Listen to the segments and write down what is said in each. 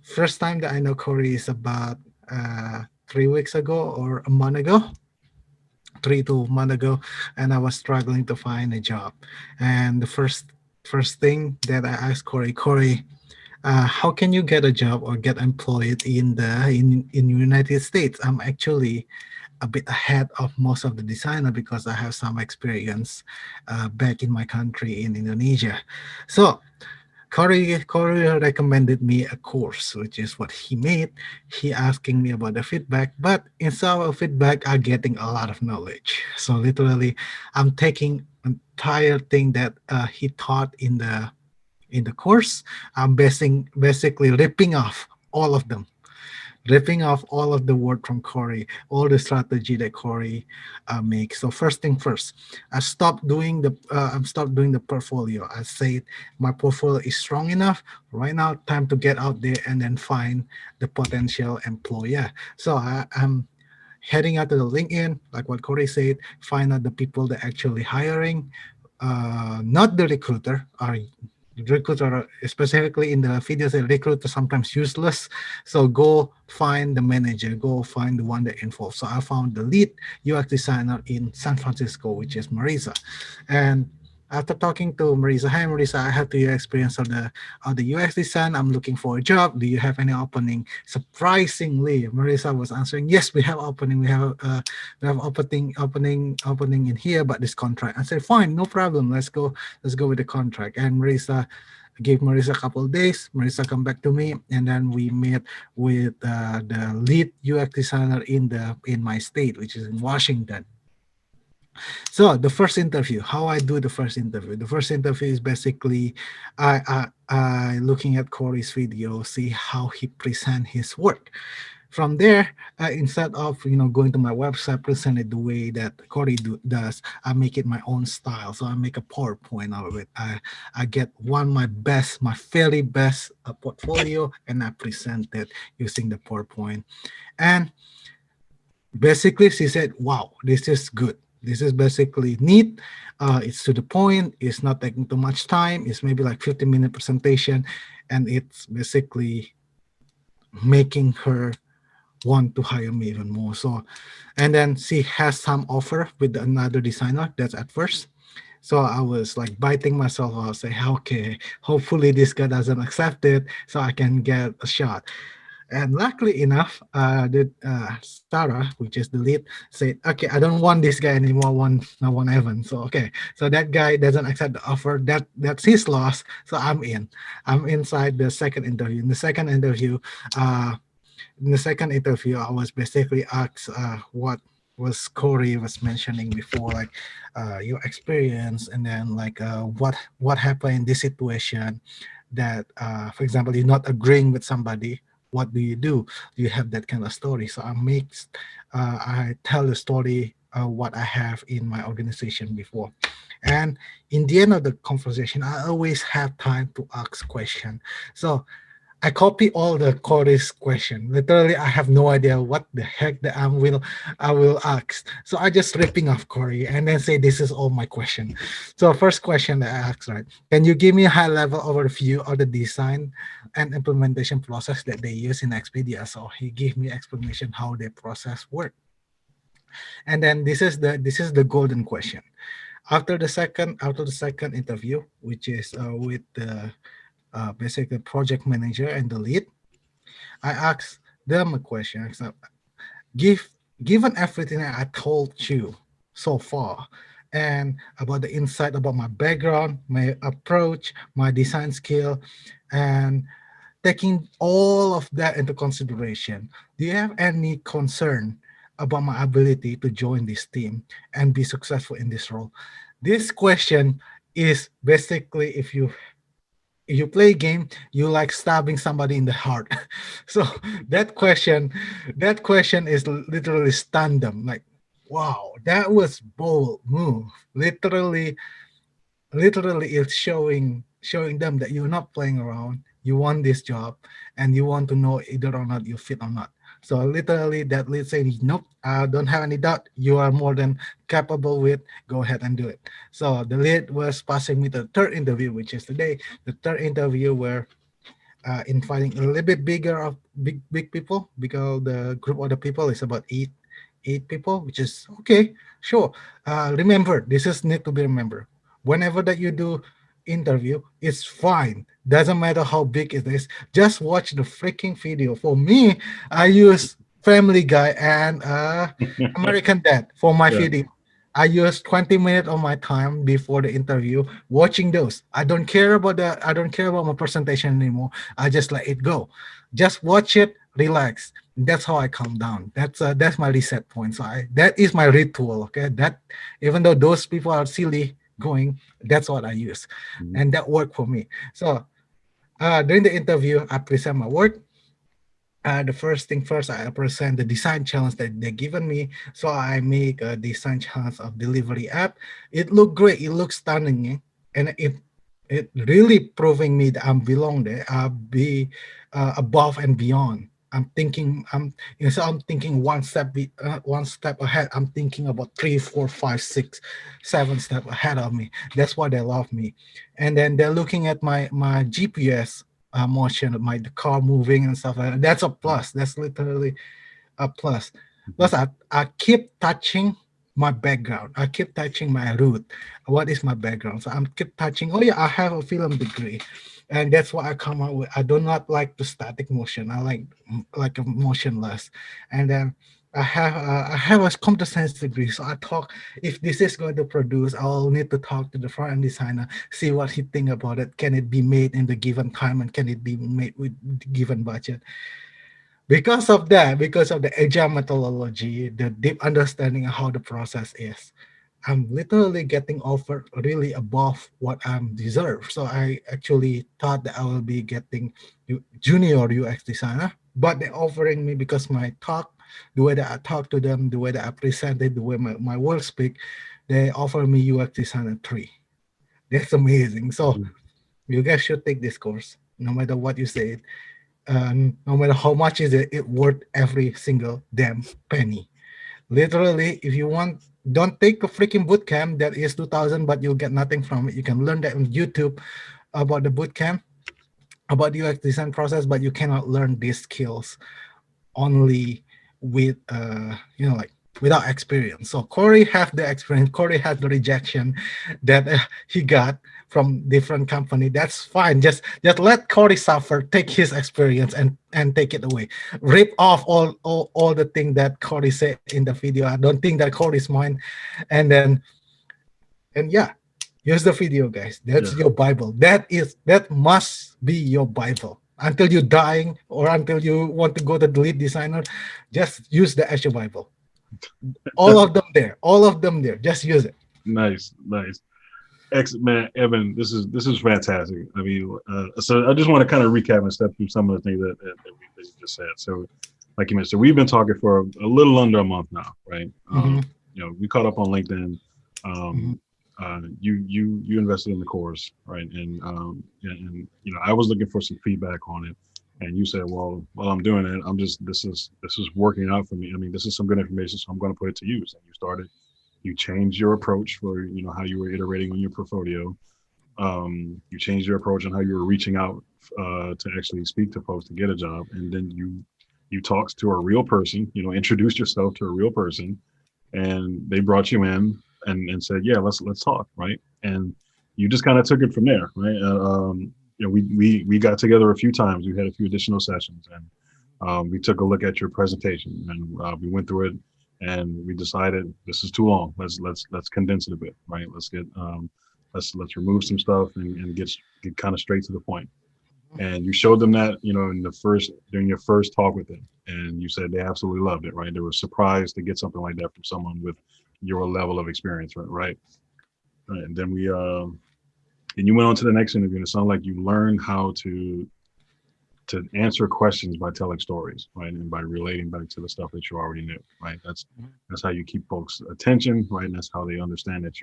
First time that I know Corey is about 3 weeks ago or a month ago, 3 to a month ago, and I was struggling to find a job. And the first thing that I asked Corey, how can you get a job or get employed in United States? I'm actually a bit ahead of most of the designer because I have some experience back in my country in Indonesia. So Corey recommended me a course, which is what he made. He asking me about the feedback, but instead of feedback, I'm getting a lot of knowledge. So literally, I'm taking entire thing that he taught in the course. I'm basically ripping off all of them, ripping off all of the word from Corey, all the strategy that Corey makes. So first thing first, I stopped doing the portfolio. I said my portfolio is strong enough right now. Time to get out there and then find the potential employer. So I'm heading out to the LinkedIn, like what Corey said, find out the people that actually hiring, not the recruiter. Are recruiter specifically in the videos that recruiter sometimes useless. So go find the manager, go find the one that involved. So I found the lead UX designer in San Francisco, which is Marisa. And after talking to Marisa, hi Marisa, I have the experience of the UX design. I'm looking for a job. Do you have any opening? Surprisingly, Marisa was answering, yes, we have opening. We have opening in here, but this contract. I said, fine, no problem. Let's go with the contract. And Marisa gave Marisa a couple of days. Marisa come back to me, and then we met with the lead UX designer in my state, which is in Washington. So the first interview, how I do the first interview. The first interview is basically I looking at Corey's video, see how he present his work. From there, instead of going to my website, present it the way that does, I make it my own style. So I make a PowerPoint out of it. I get my very best portfolio, and I present it using the PowerPoint. And basically she said, wow, this is good, this is basically neat, it's to the point, it's not taking too much time, it's maybe like 15-minute presentation, and it's basically making her want to hire me even more. So and then she has some offer with another designer. That's at first. So I was like biting myself. I'll say, okay, hopefully this guy doesn't accept it so I can get a shot. And luckily enough, Sarah, which is the lead, said, "Okay, I don't want this guy anymore. I want Evan." So okay, so that guy doesn't accept the offer. That's his loss. So I'm in. I'm inside the second interview. Uh, in the second interview, I was basically asked what was Corey was mentioning before, like your experience, and then like what happened in this situation. That, for example, you're not agreeing with somebody. What do you do? Do you have that kind of story? So I tell the story what I have in my organization before. And in the end of the conversation, I always have time to ask question. So I copy all the Corey's question. Literally, I have no idea what the heck that I will ask. So I just ripping off Corey and then say this is all my question. So first question that I asked, right? Can you give me a high level overview of the design and implementation process that they use in Expedia? So he gave me explanation how their process work. And then this is the golden question. After the second interview, which is with the basically project manager and the lead, I asked them a question. So, give given everything that I told you so far, and about the insight about my background, my approach, my design skill, and taking all of that into consideration, do you have any concern about my ability to join this team and be successful in this role? This question is basically, if you play a game, you like stabbing somebody in the heart. So that question, that question is literally stunned them. Like, wow, that was bold move. Literally, it's showing them that you're not playing around. You want this job, and you want to know either or not you fit or not. So literally, that lead saying, "Nope, I don't have any doubt. You are more than capable with. Go ahead and do it." So the lead was passing me the third interview, which is today. The third interview where inviting a little bit bigger of big people, because the group of the people is about eight people, which is okay. Sure. Remember, this is need to be remembered. Whenever that you do interview, it's fine. Doesn't matter how big it is. Just watch the freaking video. For me, I use Family Guy and American Dad for my Yeah. video. I use 20 minutes of my time before the interview watching those. I don't care about my presentation anymore. I just let it go. Just watch it, relax. That's how I calm down. That's my reset point. So that is my ritual. Okay. That, even though those people are silly going, that's what I use. Mhm. And that worked for me. So during the interview, I present my work. The first thing first, I present the design challenge that they given me. So I make a design challenge of delivery app. It looked great. It looks stunning, and it really proving me that I'm belong there. I'll be above and beyond. I'm thinking one step ahead. I'm thinking about three, four, five, six, seven step ahead of me. That's why they love me. And then they're looking at my GPS motion of my the car moving and stuff like that. That's a plus. That's literally a plus. Mhm. Plus, I keep touching my background. I keep touching my root. What is my background? So I'm keep touching. Oh yeah, I have a film degree, and that's what I come up with. I do not like the static motion. I like a motionless, and then. I have a computer science degree, so I talk. If this is going to produce, I'll need to talk to the front end designer, see what he think about it. Can it be made in the given time, and can it be made with the given budget? Because of the agile methodology, the deep understanding of how the process is, I'm literally getting offered really above what I'm deserved. So I actually thought that I will be getting junior UX designer, but they're offering me because my talk, the way that I talk to them, the way that I presented, the way my work speak, they offer me UX designer three. That's amazing. So Mhm. you guys should take this course, no matter what you say. No matter how much is it, it worth every single damn penny. Literally, if you want, don't take a freaking boot camp that is 2000, but you'll get nothing from it. You can learn that on YouTube about the boot camp, about the UX design process, but you cannot learn these skills only with like without experience. So Corey have the experience. Corey had the rejection that he got from different company. That's fine. Just let Corey suffer. Take his experience and take it away. Rip off all the thing that Corey said in the video. I don't think that Corey's mine. And yeah, here's the video, guys. That's Yeah. your Bible. That must be your Bible. Until you're dying or until you want to go to the lead designer, just use the Azure Bible. All of them there. All of them there. Just use it. Nice, nice. Man, Evan, this is fantastic. I mean, so I just want to kind of recap and step through some of the things that you just said. So, like you mentioned, so we've been talking for a little under a month now, right? Hmm. We caught up on LinkedIn. Hmm. Um, you invested in the course, right? And I was looking for some feedback on it, and you said, well, while I'm doing it, I'm just this is working out for me. I mean, this is some good information, so I'm going to put it to use. And you changed your approach for how you were iterating on your portfolio. You changed your approach on how you were reaching out to actually speak to folks to get a job, and then you talked to a real person. Introduced yourself to a real person, and they brought you in and said, yeah, let's talk, right? And you just kind of took it from there, right? We got together a few times. We had a few additional sessions, and we took a look at your presentation, and we went through it, and we decided this is too long. Let's condense it a bit, right? Let's remove some stuff and get kind of straight to the point. And you showed them that in the first during your first talk with them, and you said they absolutely loved it, right? They were surprised to get something like that from someone with your level of experience, right? Right. And then and you went on to the next interview, and it sounded like you learned how to answer questions by telling stories, right, and by relating back to the stuff that you already knew, right? That's how you keep folks' attention, right? And that's how they understand that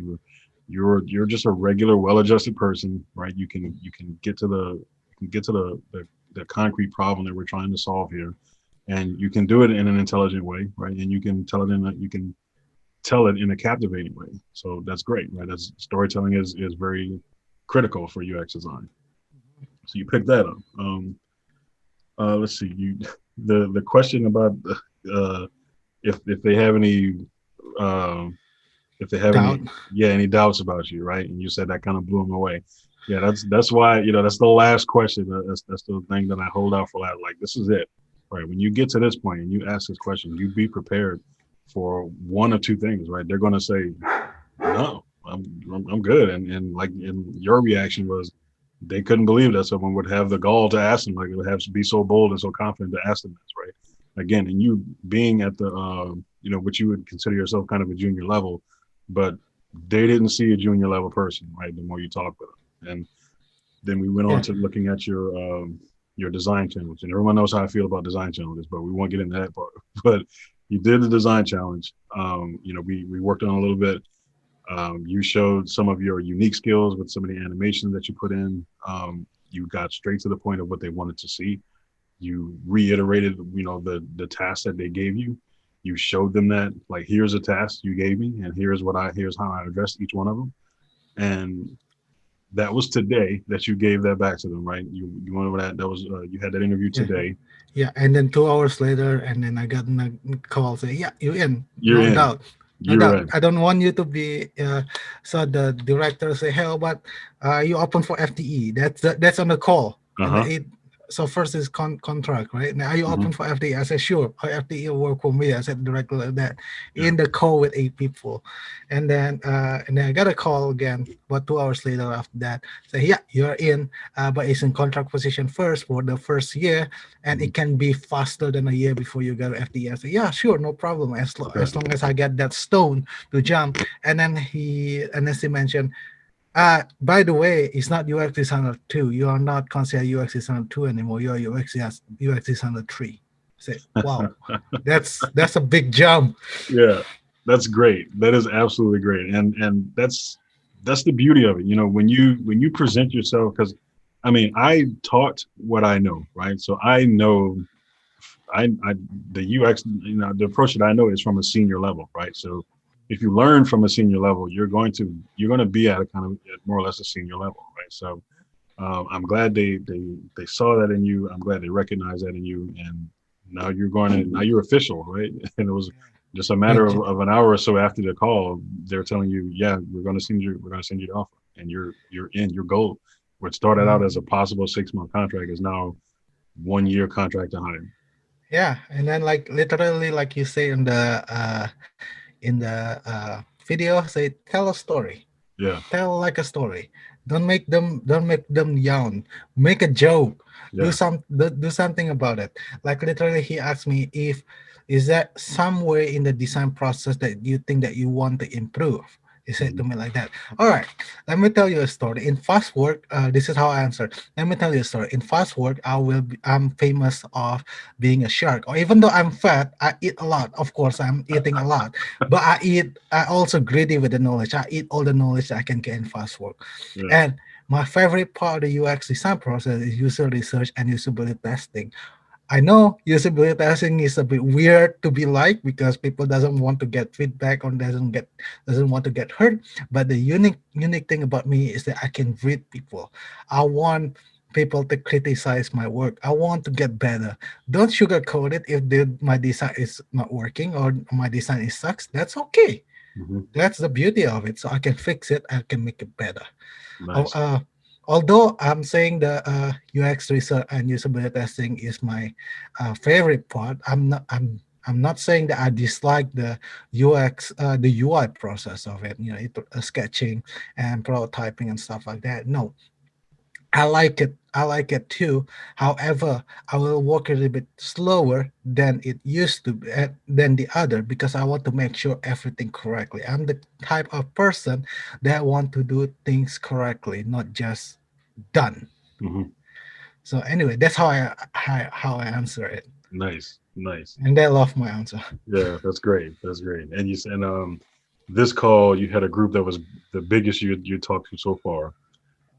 you're just a regular, well-adjusted person, right? You can get to the concrete problem that we're trying to solve here, and you can do it in an intelligent way, right? And you can tell it in a captivating way. So that's great, right? That's storytelling is very critical for UX design. So you pick that up. Let's see. You the question about uh, if they have any um, if they have Doubt. any any doubts about you, right? And you said that kind of blew them away. Yeah, that's why that's the last question. That's the thing that I hold out for. Like this is it, right? When you get to this point and you ask this question, you be prepared for one of two things, right? They're going to say no, I'm good, and like and your reaction was they couldn't believe that someone would have the gall to ask them, like it would have to be so bold and so confident to ask them this, right? Again, and you being at the what you would consider yourself kind of a junior level, but they didn't see a junior level person, right? The more you talk with them, and then we went on Yeah. to looking at your design challenge, and everyone knows how I feel about design challenges, but we won't get into that part. But you did the design challenge. We worked on a little bit. You showed some of your unique skills with some of the animations that you put in. You got straight to the point of what they wanted to see. You reiterated, the task that they gave you. You showed them that, like, here's a task you gave me, and here's how I addressed each one of them. And that was today that you gave that back to them, right? You went over that. That was you had that interview Yeah. today. Yeah, and then 2 hours later, and then I got a call say, "Yeah, you in? You're No in. doubt, no You're doubt. in. I don't want you to be." So the director say, "Hey, but you open for FTE? That's on the call." Uh And huh. it so first is contract, right? Now, are you Hmm. open for FTE? I said, "Sure, FTE will work for me." I said directly like that Yeah. in the call with 8 people, and then I got a call again, but 2 hours later after that, say, "Yeah, you're in, but it's in contract position first for the first year." And Hmm. it can be faster than a year before you go to FDS. Yeah, sure, no problem. Okay. As long as I get that stone to jump. And then he mentioned, by the way, it's not UX designer two. You are not considered UX designer two anymore. You are UX designer three. I said, wow, that's a big jump. Yeah, that's great. That is absolutely great, and that's the beauty of it. When you present yourself, because I mean, I taught what I know, right? So I know I the UX, the approach that I know is from a senior level, right? So if you learn from a senior level, you're going to be at a kind of at more or less a senior level, right? So I'm glad they saw that in you. I'm glad they recognized that in you, and now you're official, right? And it was just a matter Big of an hour or so after the call, they're telling you, yeah, we're going to send you the offer, and you're in your goal. What started out as a possible 6 month contract is now 1 year contract to hire. Yeah, and then like literally, like you say in the video, say tell a story. Yeah, Tell like a story. Don't make them yawn. Make a joke. yeah, Do something about it. Like literally he asked me if is there some way in the design process that you think that you want to improve. He said hmm, to me like that. All right, let me tell you a story. In fast work, this is how I answered. Let me tell you a story. In fast work, I'm famous of being a shark. Or even though I'm fat, I eat a lot. Of course, I'm eating a lot, but I also greedy with the knowledge. I eat all the knowledge I can get in fast work. yeah, And my favorite part of the UX design process is user research and usability testing. I know usability testing is a bit weird to be like because people doesn't want to get feedback or doesn't want to get hurt. But the unique thing about me is that I can read people. I want people to criticize my work. I want to get better. Don't sugarcoat it if my design is not working or my design is sucks. That's okay. hmm, That's the beauty of it. So I can fix it. I can make it better. Oh, nice. although I'm saying the UX research and usability testing is my favorite part, I'm not saying that I dislike the the UI process of it. Sketching and prototyping and stuff like that. No, I like it. I like it too. However, I will work a little bit slower than it used to be, than the other because I want to make sure everything correctly. I'm the type of person that want to do things correctly, not just done. Hmm. So anyway, that's how I answer it, Nice, nice. and they love my answer. Yeah, that's great. That's great. And this call you had a group that was the biggest you talked to so far,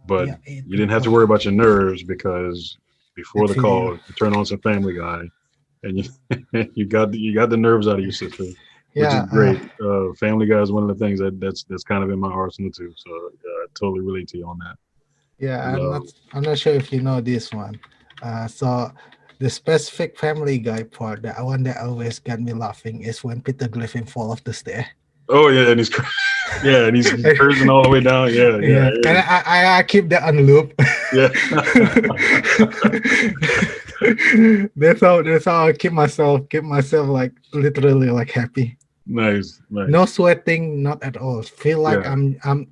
but Yeah, eight you didn't have people. to worry about your nerves because before That the video. call you turn on some Family Guy and you you got the nerves out of your system, which is Yeah, great. Family Guy is one of the things that's kind of in my arsenal too. So I totally relate to you on that. yeah. And I'm not sure if you know this one. So The specific Family Guy part, the one that always got me laughing, is when Peter Griffin fall off the stair. Oh yeah, and he's yeah, and he's cursing all the way down. Yeah, yeah, Yeah, and I keep that on loop. yeah. That's how I keep myself like literally like happy. Nice, No nice. sweating, not at all. Feel like Yeah,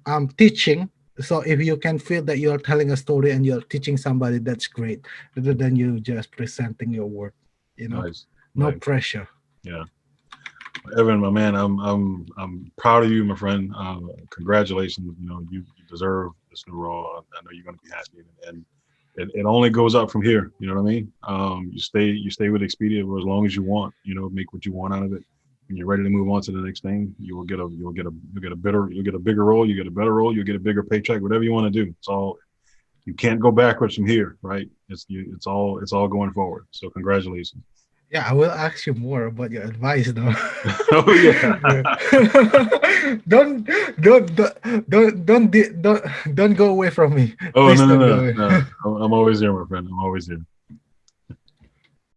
I'm teaching. So if you can feel that you're telling a story and you're teaching somebody, that's great. Rather than you just presenting your work, you know, nice, no nice. pressure. Yeah, Evan, my man, I'm proud of you, my friend. Congratulations. You know, you deserve this new role. I know you're going to be happy, and it only goes up from here. You know what I mean? You stay with Expedia for as long as you want. You know, make what you want out of it. When you're ready to move on to the next thing, you'll get a bigger role, you get a better role, you'll get a bigger paycheck, whatever you want to do. It's all you can't go backwards from here, right? It's all going forward. So congratulations. Yeah, I will ask you more about your advice though. Oh yeah. Yeah. don't, don't go away from me. Oh Please no no don't go no away. no. I'm always here, my friend. I'm always here.